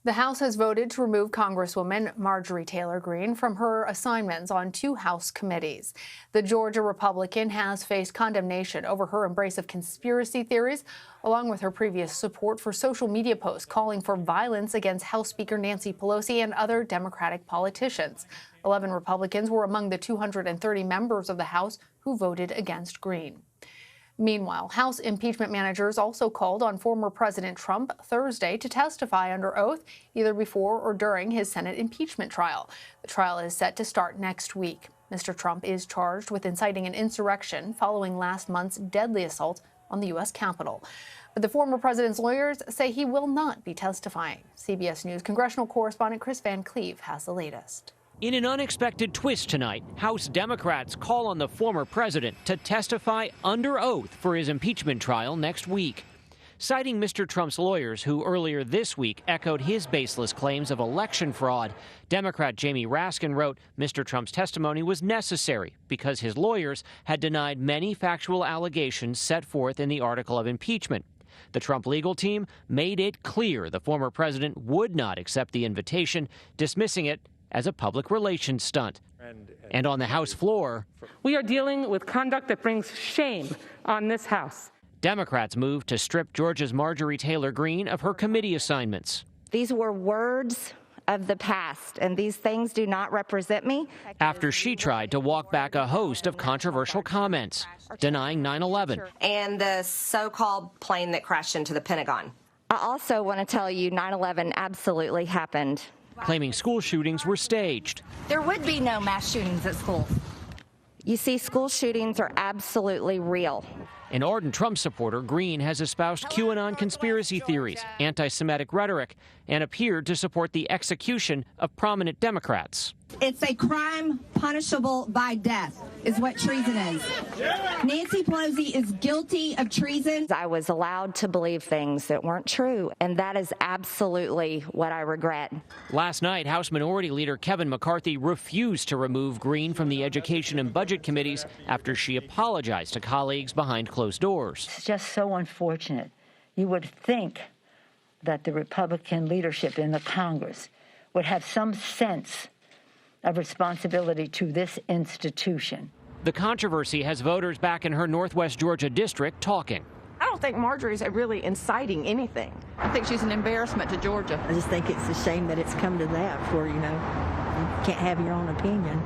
The House has voted to remove Congresswoman Marjorie Taylor Greene from her assignments on 2 House committees. The Georgia Republican has faced condemnation over her embrace of conspiracy theories, along with her previous support for social media posts calling for violence against House Speaker Nancy Pelosi and other Democratic politicians. 11 Republicans were among the 230 members of the House who voted against Greene. Meanwhile, House impeachment managers also called on former President Trump Thursday to testify under oath, either before or during his Senate impeachment trial. The trial is set to start next week. Mr. Trump is charged with inciting an insurrection following last month's deadly assault on the U.S. Capitol. But the former president's lawyers say he will not be testifying. CBS News congressional correspondent Kris Van Cleave has the latest. In an unexpected twist tonight, House Democrats call on the former president to testify under oath for his impeachment trial next week. Citing Mr. Trump's lawyers, who earlier this week echoed his baseless claims of election fraud, Democrat Jamie Raskin wrote Mr. Trump's testimony was necessary because his lawyers had denied many factual allegations set forth in the article of impeachment. The Trump legal team made it clear the former president would not accept the invitation, dismissing it as a public relations stunt. And on the House floor, we are dealing with conduct that brings shame on this House. Democrats moved to strip Georgia's Marjorie Taylor Greene of her committee assignments. These were words of the past, and these things do not represent me. After she tried to walk back a host of controversial comments, denying 9/11. And the so-called plane that crashed into the Pentagon. I also want to tell you 9/11 absolutely happened. Claiming school shootings were staged. There would be no mass shootings at schools. You see, school shootings are absolutely real. An ardent Trump supporter, Greene has espoused QAnon conspiracy theories, anti-Semitic rhetoric, and appeared to support the execution of prominent Democrats. It's a crime punishable by death, is what treason is. Nancy Pelosi is guilty of treason. I was allowed to believe things that weren't true, and that is absolutely what I regret. Last night, House Minority Leader Kevin McCarthy refused to remove Greene from the Education and Budget committees after she apologized to colleagues behind closed doors. It's just so unfortunate. You would think that the Republican leadership in the Congress would have some sense of responsibility to this institution. The controversy has voters back in her Northwest Georgia district talking. I don't think Marjorie's really inciting anything. I think she's an embarrassment to Georgia. I just think it's a shame that it's come to that where, you can't have your own opinion.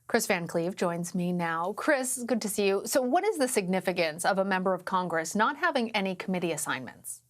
Kris Van Cleave joins me now. Kris, good to see you. So what is the significance of a member of Congress not having any committee assignments?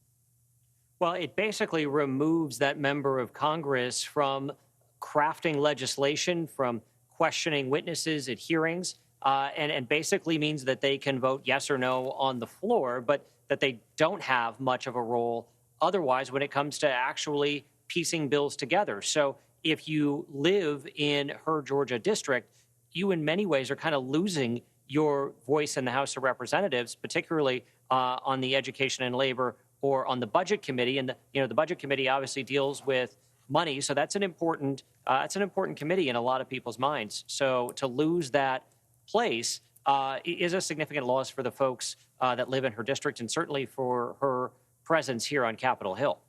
Well, it basically removes that member of Congress from crafting legislation, from questioning witnesses at hearings, and basically means that they can vote yes or no on the floor, but that they don't have much of a role otherwise when it comes to actually piecing bills together. So if you live in her Georgia district, you in many ways are kind of losing your voice in the House of Representatives, particularly on the Education and Labor or on the Budget Committee. And the Budget Committee obviously deals with money, so that's an important committee in a lot of people's minds. So to lose that place is a significant loss for the folks that live in her district, and certainly for her presence here on Capitol Hill.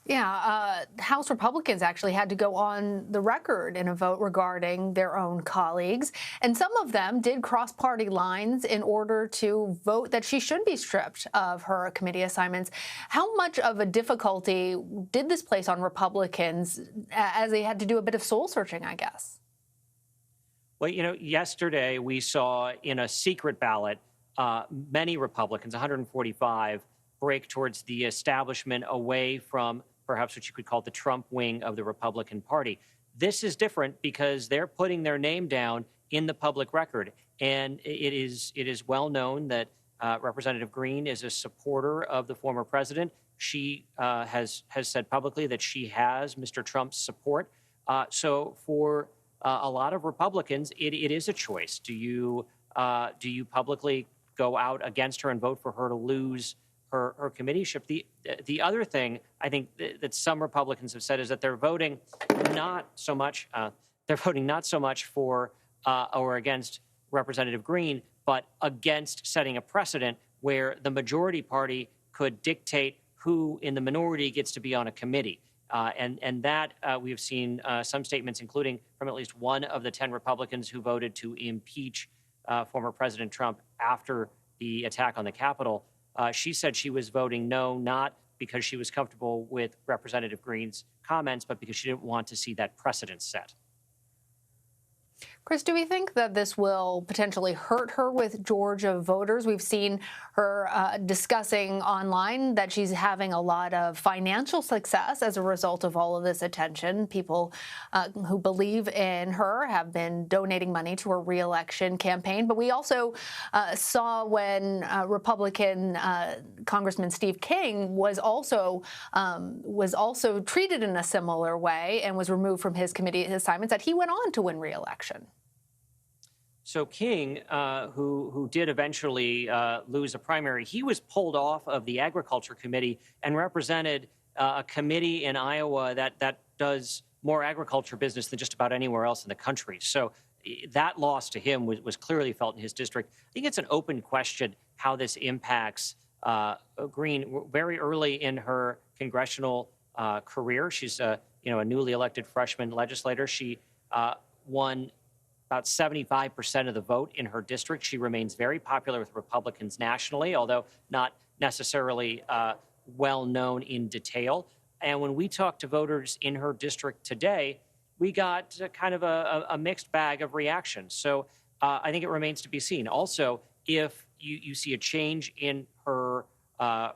Yeah, House Republicans actually had to go on the record in a vote regarding their own colleagues. And some of them did cross party lines in order to vote that she should be stripped of her committee assignments. How much of a difficulty did this place on Republicans as they had to do a bit of soul searching, I guess? Well, yesterday we saw in a secret ballot, many Republicans, 145, break towards the establishment away from perhaps what you could call the Trump wing of the Republican Party. This is different because they're putting their name down in the public record. And it is well known that Representative Greene is a supporter of the former president. She has said publicly that she has Mr. Trump's support. So for a lot of Republicans, it is a choice. Do you publicly go out against her and vote for her to lose her committeeship? The other thing I think that some Republicans have said is that they're voting not so much for or against Representative Greene, but against setting a precedent where the majority party could dictate who in the minority gets to be on a committee. And that we have seen some statements, including from at least one of the 10 Republicans who voted to impeach former President Trump after the attack on the Capitol. She said she was voting no, not because she was comfortable with Representative Greene's comments, but because she didn't want to see that precedent set. Kris, do we think that this will potentially hurt her with Georgia voters? We've seen her discussing online that she's having a lot of financial success as a result of all of this attention. People who believe in her have been donating money to her reelection campaign. But we also saw when Republican Congressman Steve King was also treated in a similar way and was removed from his committee assignments, that he went on to win reelection. So King, who did eventually lose a primary, he was pulled off of the Agriculture Committee and represented a committee in Iowa that does more agriculture business than just about anywhere else in the country. So that loss to him was clearly felt in his district. I think it's an open question how this impacts Greene. Very early in her congressional career, she's a newly elected freshman legislator. She won about 75% of the vote in her district. She remains very popular with Republicans nationally, although not necessarily well known in detail. And when we talked to voters in her district today, we got kind of a mixed bag of reactions. So I think it remains to be seen. Also, if you see a change in her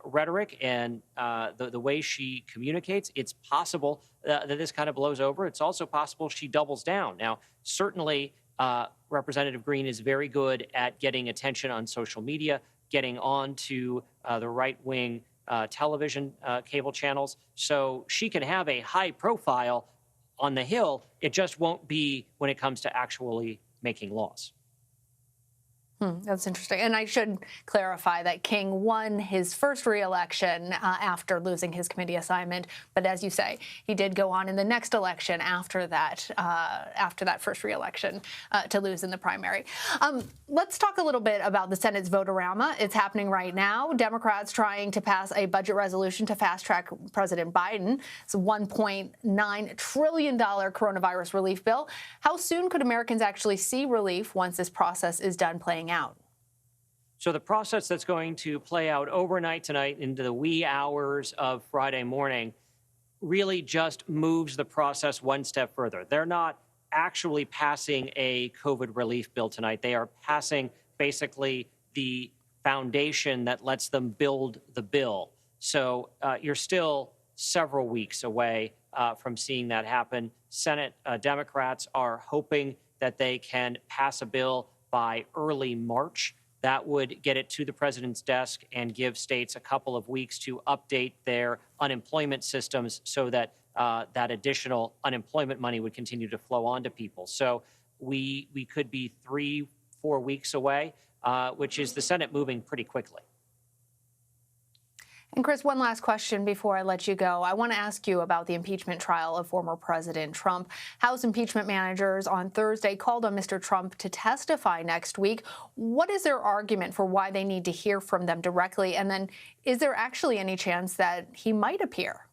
rhetoric and the way she communicates, it's possible that this kind of blows over. It's also possible she doubles down. Now, certainly, Representative Greene is very good at getting attention on social media, getting on to the right-wing television cable channels. So she can have a high profile on the Hill. It just won't be when it comes to actually making laws. That's interesting. And I should clarify that King won his first reelection after losing his committee assignment. But as you say, he did go on in the next election after that first reelection to lose in the primary. Let's talk a little bit about the Senate's vote-a-rama. It's happening right now. Democrats trying to pass a budget resolution to fast-track President Biden. It's a $1.9 trillion coronavirus relief bill. How soon could Americans actually see relief once this process is done playing out? So the process that's going to play out overnight tonight into the wee hours of Friday morning really just moves the process one step further. They're not actually passing a COVID relief bill tonight. They are passing basically the foundation that lets them build the bill. So you're still several weeks away from seeing that happen. Senate Democrats are hoping that they can pass a bill by early March. That would get it to the president's desk and give states a couple of weeks to update their unemployment systems so that that additional unemployment money would continue to flow on to people. So we could be 3-4 weeks away, which is the Senate moving pretty quickly. And Kris, one last question before I let you go. I want to ask you about the impeachment trial of former President Trump. House impeachment managers on Thursday called on Mr. Trump to testify next week. What is their argument for why they need to hear from them directly? And then is there actually any chance that he might appear?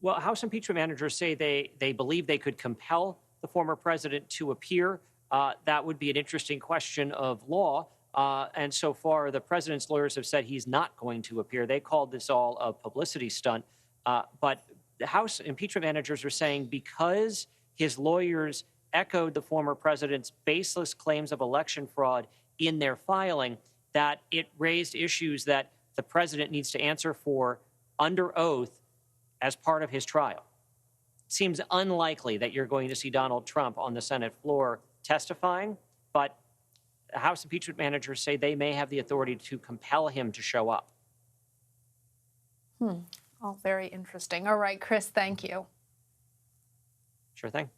Well, House impeachment managers say they believe they could compel the former president to appear. That would be an interesting question of law. And so far, the president's lawyers have said he's not going to appear. They called this all a publicity stunt. But the House impeachment managers are saying because his lawyers echoed the former president's baseless claims of election fraud in their filing, that it raised issues that the president needs to answer for under oath as part of his trial. It seems unlikely that you're going to see Donald Trump on the Senate floor testifying, but House impeachment managers say they may have the authority to compel him to show up. All very interesting. All right, Kris, thank you. Sure thing.